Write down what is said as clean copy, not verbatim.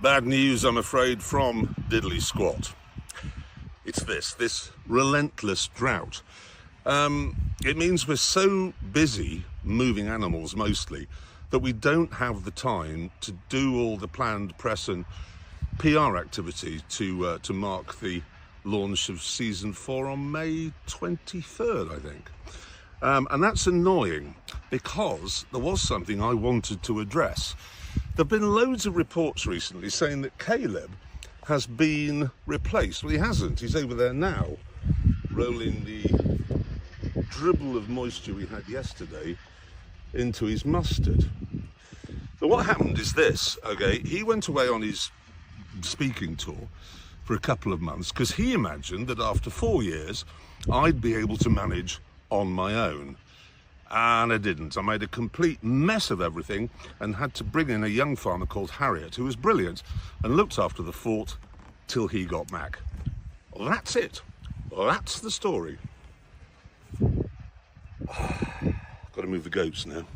Bad news, I'm afraid, from Diddley Squat. It's this relentless drought. It means we're so busy moving animals mostly that we don't have the time to do all the planned press and PR activity to mark the launch of season 4 on May 23rd, I think. And that's annoying because there was something I wanted to address. There have been loads of reports recently saying that Kaleb has been replaced. Well, he hasn't. He's over there now, rolling the dribble of moisture we had yesterday into his mustard. So what happened is this, okay? He went away on his speaking tour for a couple of months because he imagined that after 4 years, I'd be able to manage on my own. And I didn't. I made a complete mess of everything and had to bring in a young farmer called Harriet, who was brilliant and looked after the fort till he got back. Well, that's it. That's the story. Got to move the goats now.